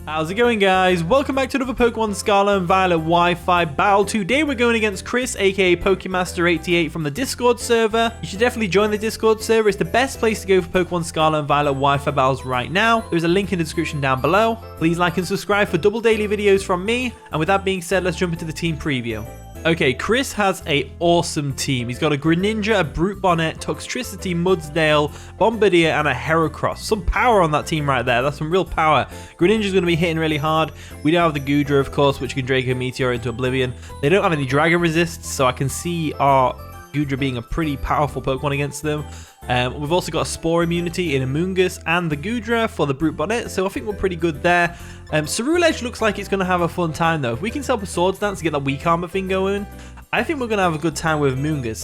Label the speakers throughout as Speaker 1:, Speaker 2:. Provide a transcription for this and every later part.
Speaker 1: How's it going, guys? Welcome back to another Pokemon Scarlet and Violet Wi-Fi battle. Today we're going against Chris, aka Pokemaster88 from the Discord server. You should definitely join the Discord server. It's the best place to go for Pokemon Scarlet and Violet Wi-Fi battles right now. There's a link in the description down below. Please like and subscribe for double daily videos from me. And with that being said, let's jump into the team preview. Okay, Chris has an awesome team. He's got a Greninja, a Brute Bonnet, Toxtricity, Mudsdale, Bombardier, and a Heracross. Some power on that team right there. That's some real power. Greninja's going to be hitting really hard. We don't have the Goodra, of course, which can Draco Meteor into Oblivion. They don't have any Dragon Resists, so I can see our Goodra being a pretty powerful Pokemon against them. We've also got a Spore immunity in Amoonguss and the Goodra for the Brute Bonnet, so I think we're pretty good there. Ceruledge looks like it's going to have a fun time though. If we can set up a Swords Dance to get that weak armor thing going, I think we're going to have a good time with Amoonguss.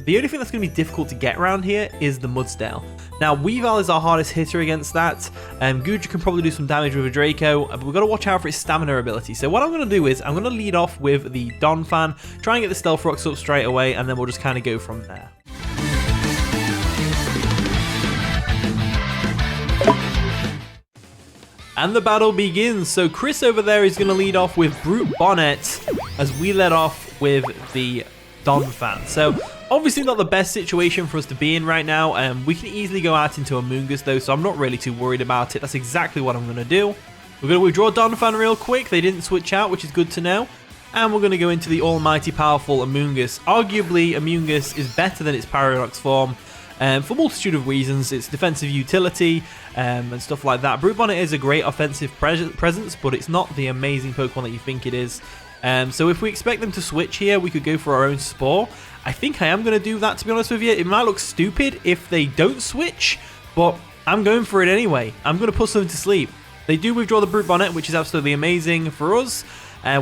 Speaker 1: The only thing that's going to be difficult to get around here is the Mudsdale. Now, Weavile is our hardest hitter against that. Goodra can probably do some damage with a Draco, but we've got to watch out for its stamina ability. So what I'm going to do is I'm going to lead off with the Donphan, try and get the Stealth Rocks up straight away, and then we'll just kind of go from there. And the battle begins. So Chris over there is going to lead off with Brute Bonnet as we let off with the Donphan. So obviously not the best situation for us to be in right now. We can easily go out into Amoonguss though, so I'm not really too worried about it. That's exactly what I'm going to do. We're going to withdraw Donphan real quick. They didn't switch out, which is good to know. And we're going to go into the almighty powerful Amoonguss. Arguably, Amoonguss is better than its Paradox form. For a multitude of reasons. Its defensive utility and stuff like that. Brute Bonnet is a great offensive presence, but it's not the amazing Pokemon that you think it is. So if we expect them to switch here, we could go for our own Spore. I think I am going to do that, to be honest with you. It might look stupid if they don't switch, but I'm going for it anyway. I'm going to put something to sleep. They do withdraw the Brute Bonnet, which is absolutely amazing for us.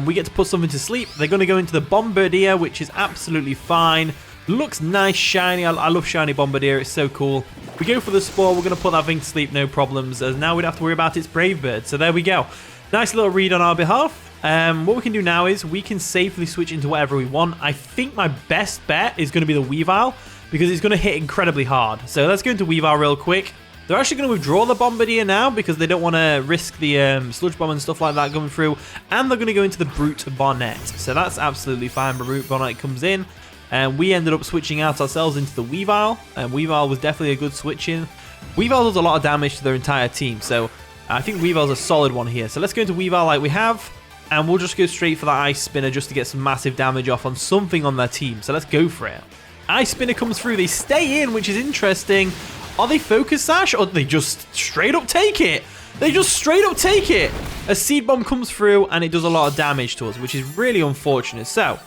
Speaker 1: We get to put something to sleep. They're going to go into the Bombardier, which is absolutely fine. Looks nice, shiny. I love shiny Bombardier. It's so cool. We go for the Spore. We're going to put that thing to sleep, no problems. As now we don't have to worry about its Brave Bird. So there we go. Nice little read on our behalf. What we can do now is we can safely switch into whatever we want. I think my best bet is going to be the Weavile because it's going to hit incredibly hard. So let's go into Weavile real quick. They're actually going to withdraw the Bombardier now because they don't want to risk the Sludge Bomb and stuff like that going through. And they're going to go into the Brute Bonnet. So that's absolutely fine. But Brute Bonnet comes in. And we ended up switching out ourselves into the Weavile. And Weavile was definitely a good switch in. Weavile does a lot of damage to their entire team. So I think Weavile's a solid one here. So let's go into Weavile like we have. And we'll just go straight for that Ice Spinner just to get some massive damage off on something on their team. So let's go for it. Ice Spinner comes through. They stay in, which is interesting. Are they Focus Sash or do they just straight up take it? They just straight up take it. A Seed Bomb comes through and it does a lot of damage to us, which is really unfortunate. So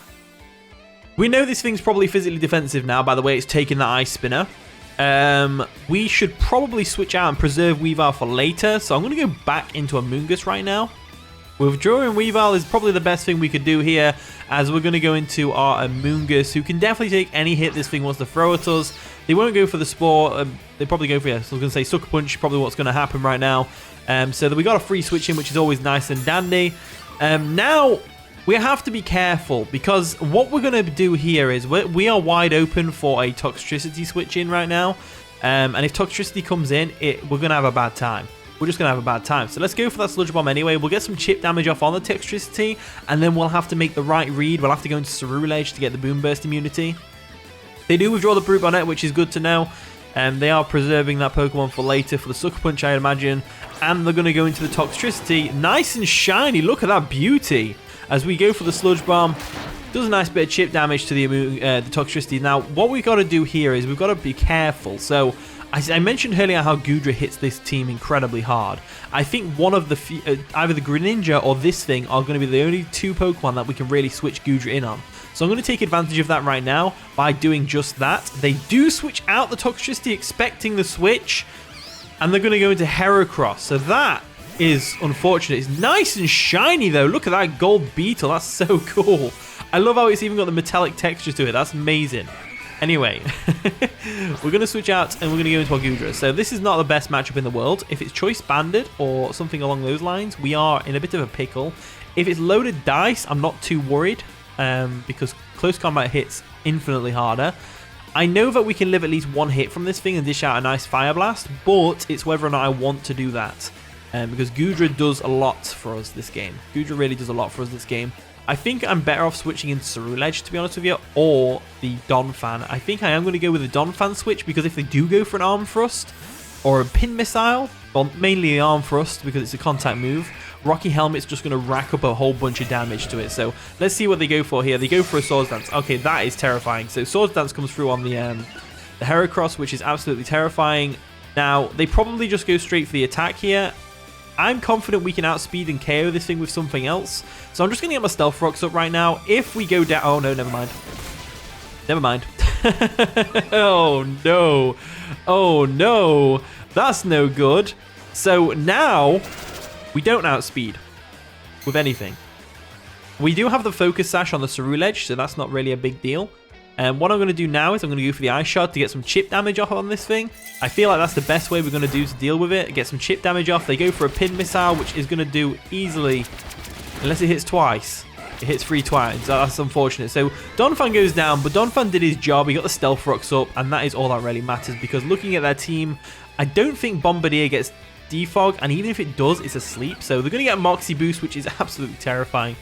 Speaker 1: we know this thing's probably physically defensive now, by the way it's taking that Ice Spinner. We should probably switch out and preserve Weavile for later. So I'm going to go back into Amoonguss right now. Withdrawing Weavile is probably the best thing we could do here, as we're going to go into our Amoonguss, who can definitely take any hit this thing wants to throw at us. They won't go for the Spore. They probably go for, yeah, so I was going to say Sucker Punch, probably what's going to happen right now. So that we got a free switch in, which is always nice and dandy. Now we have to be careful because what we're going to do here is we are wide open for a Toxtricity switch in right now. And if Toxtricity comes in, we're going to have a bad time. We're just going to have a bad time. So let's go for that Sludge Bomb anyway. We'll get some chip damage off on the Toxtricity, and then we'll have to make the right read. We'll have to go into Ceruledge to get the Boom Burst immunity. They do withdraw the Brute Bonnet, which is good to know. They are preserving that Pokemon for later for the Sucker Punch, I imagine. And they're going to go into the Toxtricity. Nice and shiny. Look at that beauty. As we go for the Sludge Bomb, does a nice bit of chip damage to the Toxtricity. Now, what we've got to do here is we've got to be careful. So I mentioned earlier how Goodra hits this team incredibly hard. I think one of the either the Greninja or this thing are going to be the only two Pokemon that we can really switch Goodra in on. So I'm going to take advantage of that right now by doing just that. They do switch out the Toxtricity expecting the switch, and they're going to go into Heracross. So that is unfortunate. It's nice and shiny though. Look at that gold beetle. That's so cool. I love how it's even got the metallic texture to it. That's amazing. Anyway, we're going to switch out and we're going to go into our Goodra. So this is not the best matchup in the world. If it's Choice Banded or something along those lines, we are in a bit of a pickle. If it's Loaded Dice, I'm not too worried because close combat hits infinitely harder. I know that we can live at least one hit from this thing and dish out a nice Fire Blast, but it's whether or not I want to do that. because Goodra does a lot for us this game. Goodra really does a lot for us this game. I think I'm better off switching in Ceruledge, to be honest with you, or the Donphan. I think I am going to go with the Donphan switch, because if they do go for an Arm Thrust or a Pin Missile, well, mainly the Arm Thrust because it's a contact move, Rocky Helmet's just going to rack up a whole bunch of damage to it. So let's see what they go for here. They go for a Swords Dance. Okay, that is terrifying. So Swords Dance comes through on the Heracross, which is absolutely terrifying. Now, they probably just go straight for the attack here. I'm confident we can outspeed and KO this thing with something else. So I'm just going to get my Stealth Rocks up right now. If we go down... Oh, no, never mind. Never mind. Oh, no. Oh, no. That's no good. So now we don't outspeed with anything. We do have the Focus Sash on the Ceruledge, so that's not really a big deal. And what I'm going to do now is I'm going to go for the Ice Shard to get some chip damage off on this thing. I feel like that's the best way we're going to do to deal with it. Get some chip damage off. They go for a Pin Missile, which is going to do easily, unless it hits twice. It hits 3 times. That's unfortunate. So Donphan goes down, but Donphan did his job. He got the Stealth Rocks up, and that is all that really matters, because looking at their team, I don't think Bombardier gets Defog, and even if it does, it's asleep. So they're going to get a Moxie Boost, which is absolutely terrifying.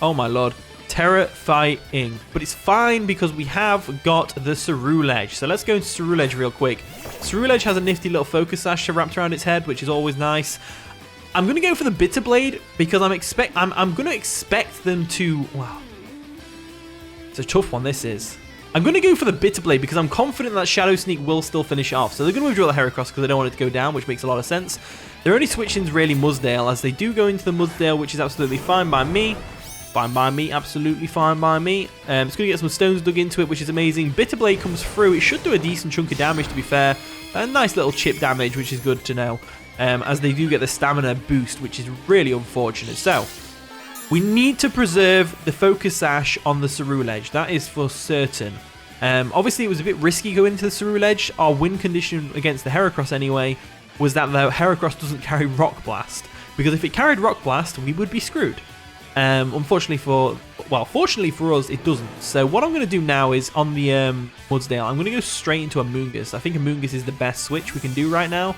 Speaker 1: Oh my lord. Terrifying. But it's fine because we have got the Ceruledge. So let's go into Ceruledge real quick. Ceruledge has a nifty little Focus Sash wrapped around its head, which is always nice. I'm going to go for the Bitter Blade because I'm going to expect them to... Wow. It's a tough one, this is. I'm going to go for the Bitter Blade because I'm confident that Shadow Sneak will still finish it off. So they're going to withdraw the Heracross because they don't want it to go down, which makes a lot of sense. Their only switch-in is really Mudsdale, as they do go into the Mudsdale, which is absolutely fine by me. Fine by me, absolutely fine by me. It's going to get some stones dug into it, which is amazing. Bitter Blade comes through. It should do a decent chunk of damage, to be fair. A nice little chip damage, which is good to know. As they do get the stamina boost, which is really unfortunate. So, we need to preserve the Focus Sash on the Ceruledge. That is for certain. Obviously, it was a bit risky going into the Ceruledge. Our win condition against the Heracross, anyway, was that the Heracross doesn't carry Rock Blast. Because if it carried Rock Blast, we would be screwed. Unfortunately fortunately for us, it doesn't. So what I'm going to do now is on the Mudsdale, I'm going to go straight into Amoonguss. I think Amoonguss is the best switch we can do right now.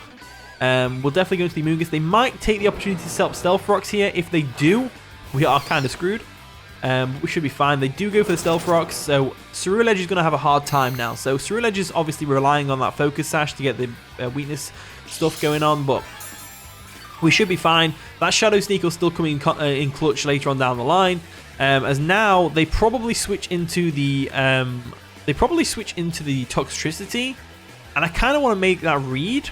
Speaker 1: We'll definitely go into the Amoonguss. They might take the opportunity to set up Stealth Rocks here. If they do, we are kind of screwed. We should be fine. They do go for the Stealth Rocks, so Ceruledge is going to have a hard time now. So Ceruledge is obviously relying on that Focus Sash to get the weakness stuff going on, but we should be fine. That Shadow Sneak will still come in clutch later on down the line, as now they probably switch into the Toxtricity, and I kind of want to make that read,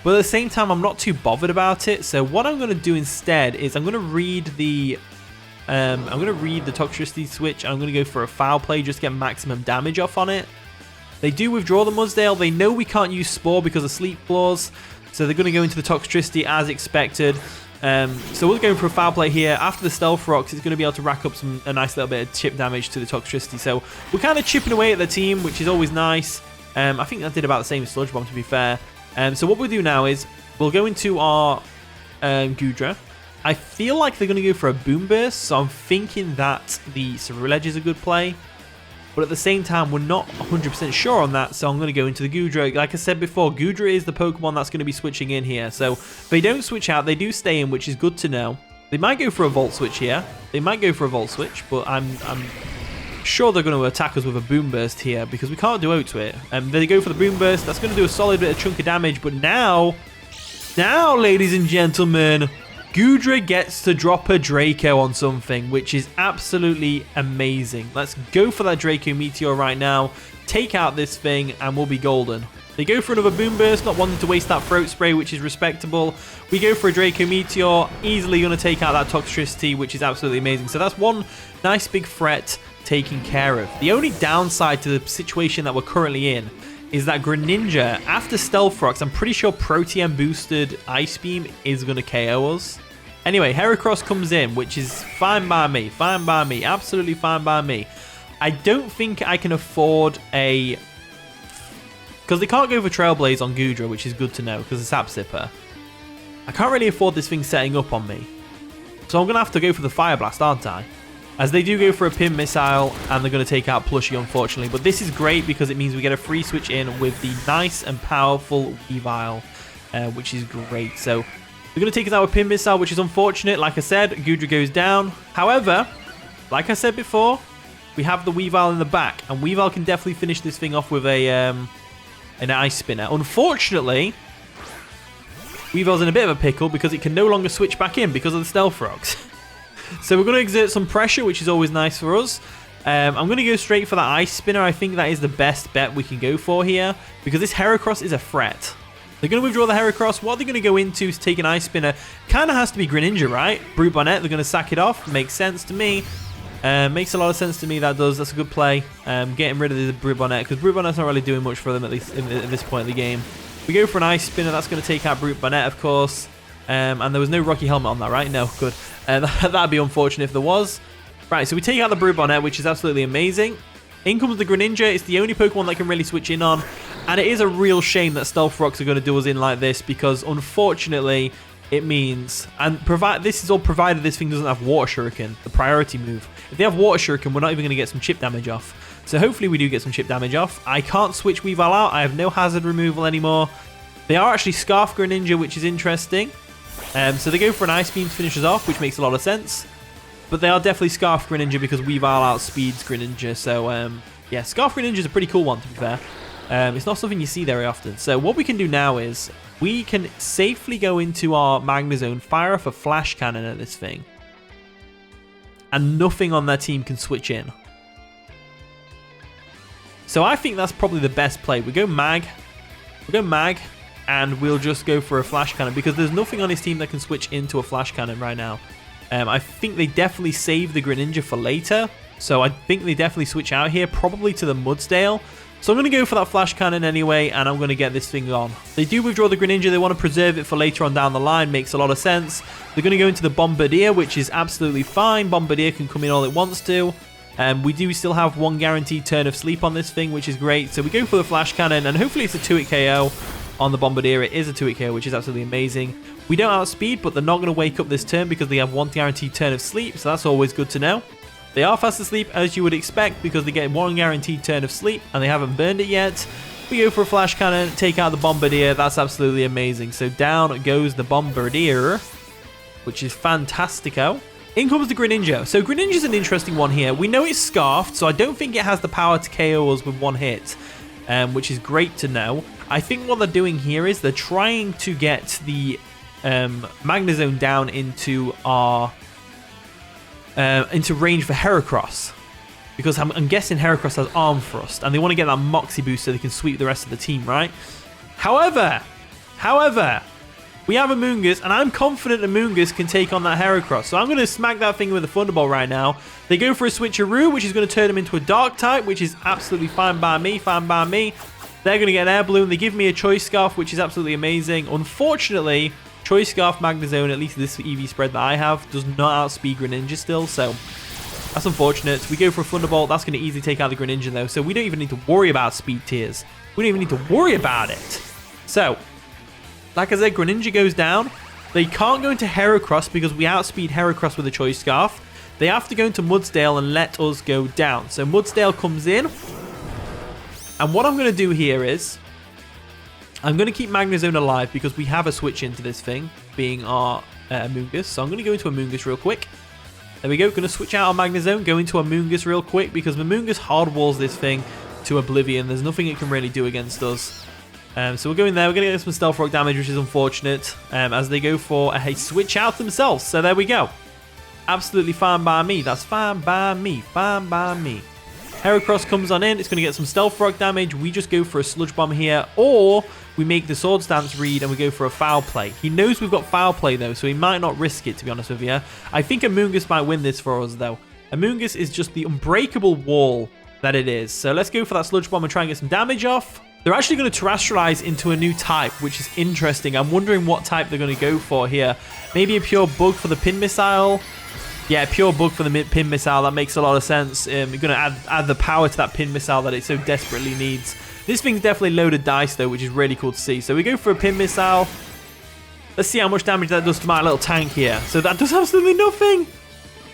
Speaker 1: but at the same time I'm not too bothered about it. So what I'm going to do instead is I'm going to read the Toxtricity switch. I'm going to go for a Foul Play just to get maximum damage off on it. They do withdraw the Mudsdale. They know we can't use Spore because of Sleep Claws. So they're going to go into the Toxtricity as expected. So we're going for a Foul Play here. After the Stealth Rocks, it's going to be able to rack up a nice little bit of chip damage to the Toxtricity. So we're kind of chipping away at the team, which is always nice. I think that did about the same as Sludge Bomb, to be fair. So what we'll do now is we'll go into our Goodra. I feel like they're going to go for a Boom Burst, so I'm thinking that the Ceruledge is a good play. But at the same time, we're not 100% sure on that, so I'm going to go into the Goodra. Like I said before, Goodra is the Pokemon that's going to be switching in here. So if they don't switch out, they do stay in, which is good to know. They might go for a Volt Switch here. They might go for a Volt Switch, but I'm sure they're going to attack us with a Boom Burst here because we can't do out to it. They go for the Boom Burst. That's going to do a solid bit of chunk of damage, but now, ladies and gentlemen, Goodra gets to drop a Draco on something, which is absolutely amazing. Let's go for that Draco Meteor right now, take out this thing, and we'll be golden. They go for another Boom Burst, not wanting to waste that Throat Spray, which is respectable. We go for a Draco Meteor, easily going to take out that Toxtricity, which is absolutely amazing. So that's one nice big threat taken care of. The only downside to the situation that we're currently in is that Greninja, after Stealth Rocks, I'm pretty sure Protean boosted Ice Beam is going to KO us. Anyway, Heracross comes in, which is fine by me. Fine by me. Absolutely fine by me. I don't think I can afford a... Because they can't go for Trailblaze on Goodra, which is good to know, because it's Sap Sipper. I can't really afford this thing setting up on me. So I'm going to have to go for the Fire Blast, aren't I? As they do go for a Pin Missile, and they're going to take out Plushy, unfortunately. But this is great, because it means we get a free switch in with the nice and powerful Weavile, which is great. So... We're going to take us out with Pin Missile, which is unfortunate. Like I said, Goodra goes down. However, like I said before, we have the Weavile in the back. And Weavile can definitely finish this thing off with an Ice Spinner. Unfortunately, Weavile's in a bit of a pickle because it can no longer switch back in because of the Stealth Rocks. So we're going to exert some pressure, which is always nice for us. I'm going to go straight for that Ice Spinner. I think that is the best bet we can go for here because this Heracross is a threat. They're going to withdraw the Heracross. What they're going to go into to take an Ice Spinner kind of has to be Greninja, right? Brute Bonnet, they're going to sack it off. Makes sense to me. Makes a lot of sense to me, that does. That's a good play. Getting rid of the Brute Bonnet because Brute Bonnet's not really doing much for them, at least at this point in the game. We go for an Ice Spinner. That's going to take out Brute Bonnet, of course. And there was no Rocky Helmet on that, right? No, good. That'd be unfortunate if there was. Right, so we take out the Brute Bonnet, which is absolutely amazing. In comes the Greninja. It's the only Pokemon that can really switch in on. And it is a real shame that Stealth Rocks are going to do us in like this because, unfortunately, it means... And this is all provided this thing doesn't have Water Shuriken, the priority move. If they have Water Shuriken, we're not even going to get some chip damage off. So hopefully we do get some chip damage off. I can't switch Weavile out. I have no hazard removal anymore. They are actually Scarf Greninja, which is interesting. So they go for an Ice Beam to finish us off, which makes a lot of sense. But they are definitely Scarf Greninja because Weavile outspeeds Greninja. So, yeah, Scarf Greninja is a pretty cool one, to be fair. It's not something you see very often. So what we can do now is we can safely go into our Magnezone, fire off a Flash Cannon at this thing. And nothing on their team can switch in. So I think that's probably the best play. We go Mag. And we'll just go for a Flash Cannon because there's nothing on his team that can switch into a Flash Cannon right now. I think they definitely save the Greninja for later. So I think they definitely switch out here, probably to the Mudsdale. So I'm going to go for that Flash Cannon anyway, and I'm going to get this thing on. They do withdraw the Greninja. They want to preserve it for later on down the line. Makes a lot of sense. They're going to go into the Bombardier, which is absolutely fine. Bombardier can come in all it wants to. We do still have one guaranteed turn of sleep on this thing, which is great. So we go for the Flash Cannon, and hopefully it's a 2-hit KO on the Bombardier. It is a 2-hit KO, which is absolutely amazing. We don't outspeed, but they're not going to wake up this turn because they have one guaranteed turn of sleep, so that's always good to know. They are fast asleep, as you would expect, because they get one guaranteed turn of sleep, and they haven't burned it yet. We go for a Flash Cannon, take out the Bombardier. That's absolutely amazing. So down goes the Bombardier, which is fantastico. In comes the Greninja. So Greninja's an interesting one here. We know it's Scarfed, so I don't think it has the power to KO us with one hit, which is great to know. I think what they're doing here is they're trying to get the Magnezone down into our into range for Heracross, because I'm guessing Heracross has Arm Thrust, and they want to get that Moxie boost so they can sweep the rest of the team, right? However, we have Amoonguss, and I'm confident Amoonguss can take on that Heracross. So I'm going to smack that thing with a Thunderbolt right now. They go for a Switcheroo, which is going to turn him into a Dark type, which is absolutely fine by me, They're going to get an Air Balloon. They give me a Choice Scarf, which is absolutely amazing. Unfortunately, Choice Scarf Magnezone, at least this EV spread that I have, does not outspeed Greninja still, so that's unfortunate. We go for a Thunderbolt. That's going to easily take out the Greninja, though, so we don't even need to worry about speed tiers. We don't even need to worry about it. So, like I said, Greninja goes down. They can't go into Heracross because we outspeed Heracross with a Choice Scarf. They have to go into Mudsdale and let us go down. So Mudsdale comes in. And what I'm going to do here is I'm going to keep Magnezone alive because we have a switch into this thing, being our Amoonguss. So I'm going to go into Amoonguss real quick. There we go. Going to switch out our Magnezone, go into Amoonguss real quick because Amoonguss hardwalls this thing to oblivion. There's nothing it can really do against us. So we're going there. We're going to get some Stealth Rock damage, which is unfortunate, as they go for a switch out themselves. So there we go. Absolutely fine by me. That's fine by me. Fine by me. Heracross comes on in. It's going to get some Stealth Rock damage. We just go for a Sludge Bomb here, or we make the Swords Dance read and we go for a Foul Play. He knows we've got Foul Play, though, so he might not risk it, to be honest with you. I think Amoonguss might win this for us, though. Amoonguss is just the unbreakable wall that it is. So let's go for that Sludge Bomb and try and get some damage off. They're actually going to terrestrialize into a new type, which is interesting. I'm wondering what type they're going to go for here. Maybe a Pure Bug for the Pin Missile. Yeah, Pure Bug for the Pin Missile. That makes a lot of sense. You're going to add the power to that Pin Missile that it so desperately needs. This thing's definitely loaded dice, though, which is really cool to see. So we go for a Pin Missile. Let's see how much damage that does to my little tank here. So that does absolutely nothing.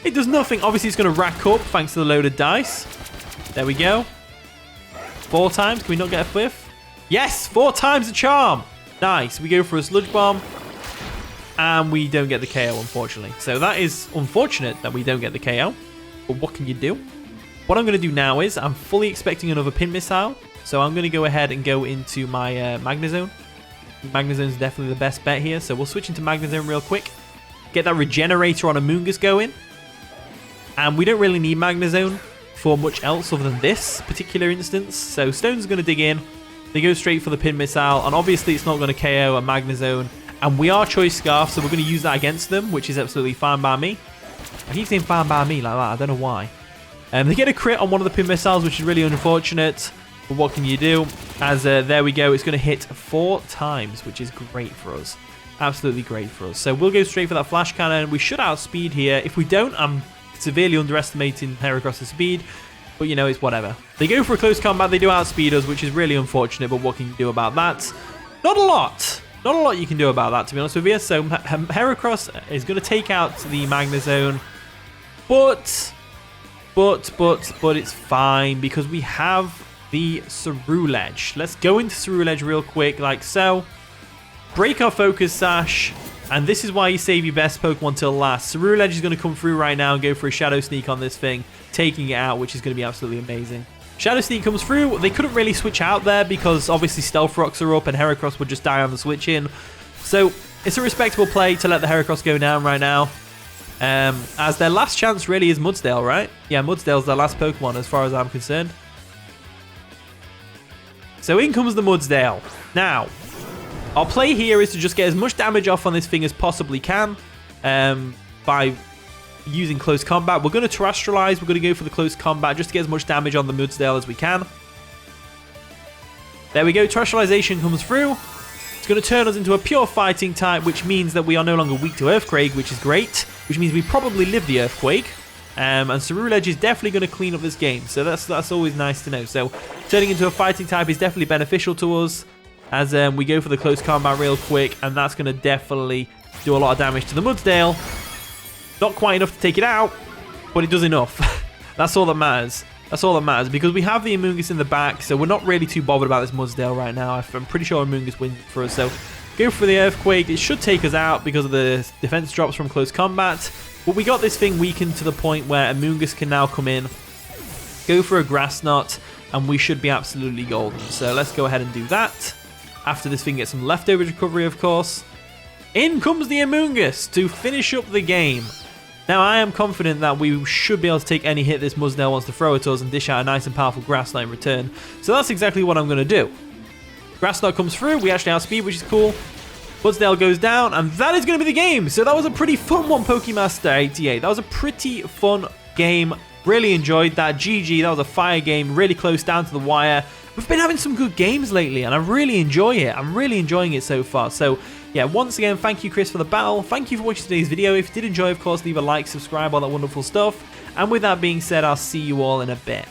Speaker 1: It does nothing. Obviously, it's going to rack up thanks to the loaded dice. There we go. 4 times. Can we not get a 5th? Yes, 4 times the charm. Nice. We go for a Sludge Bomb. And we don't get the KO, unfortunately. So that is unfortunate that we don't get the KO. But what can you do? What I'm going to do now is I'm fully expecting another pin missile. So I'm going to go ahead and go into my Magnezone. Magnezone is definitely the best bet here. So we'll switch into Magnezone real quick. Get that Regenerator on Amoonguss going. And we don't really need Magnezone for much else other than this particular instance. So Stone's going to dig in. They go straight for the pin missile. And obviously it's not going to KO a Magnezone. And we are Choice Scarf, so we're going to use that against them, which is absolutely fine by me. I keep saying fine by me like that. I don't know why. They get a crit on one of the pin missiles, which is really unfortunate. But what can you do? As there we go. It's going to hit 4 times, which is great for us. Absolutely great for us. So we'll go straight for that flash cannon. We should outspeed here. If we don't, I'm severely underestimating Heracross's speed. But, you know, it's whatever. They go for a close combat. They do outspeed us, which is really unfortunate. But what can you do about that? Not a lot. Not a lot you can do about that, to be honest with you. So Heracross is going to take out the Magnezone. But it's fine because we have the Ceruledge. Let's go into Ceruledge real quick, like so. Break our focus, Sash. And this is why you save your best Pokemon till last. Ceruledge is going to come through right now and go for a Shadow Sneak on this thing, taking it out, which is going to be absolutely amazing. Shadow Sneak comes through. They couldn't really switch out there because obviously Stealth Rocks are up and Heracross would just die on the switch in. So it's a respectable play to let the Heracross go down right now. As their last chance really is Mudsdale, right? Yeah, Mudsdale's their last Pokemon as far as I'm concerned. So in comes the Mudsdale. Now, our play here is to just get as much damage off on this thing as possibly can by using close combat. We're going to terrestrialize. We're going to go for the close combat just to get as much damage on the Mudsdale as we can. There we go. Terrestrialization comes through. It's going to turn us into a pure fighting type, which means that we are no longer weak to Earthquake, which is great. Which means we probably live the Earthquake. And Ceruledge is definitely going to clean up this game. So that's always nice to know. So turning into a fighting type is definitely beneficial to us. As we go for the close combat real quick. And that's going to definitely do a lot of damage to the Mudsdale. Not quite enough to take it out, but it does enough. That's all that matters. That's all that matters because we have the Amoonguss in the back, so we're not really too bothered about this Mudsdale right now. I'm pretty sure Amoonguss wins for us. So go for the Earthquake. It should take us out because of the defense drops from close combat. But we got this thing weakened to the point where Amoonguss can now come in, go for a Grass Knot, and we should be absolutely golden. So let's go ahead and do that. After this thing gets some leftover recovery, of course. In comes the Amoonguss to finish up the game. Now, I am confident that we should be able to take any hit this Mudsdale wants to throw at us and dish out a nice and powerful Grass Knot in return. So that's exactly what I'm going to do. Grass Knot comes through. We actually outspeed, which is cool. Mudsdale goes down, and that is going to be the game. So that was a pretty fun one, Pokemaster 88. That was a pretty fun game. Really enjoyed that. GG, that was a fire game. Really close down to the wire. We've been having some good games lately, and I really enjoy it. I'm really enjoying it so far. So, yeah, once again, thank you, Chris, for the battle. Thank you for watching today's video. If you did enjoy, of course, leave a like, subscribe, all that wonderful stuff. And with that being said, I'll see you all in a bit.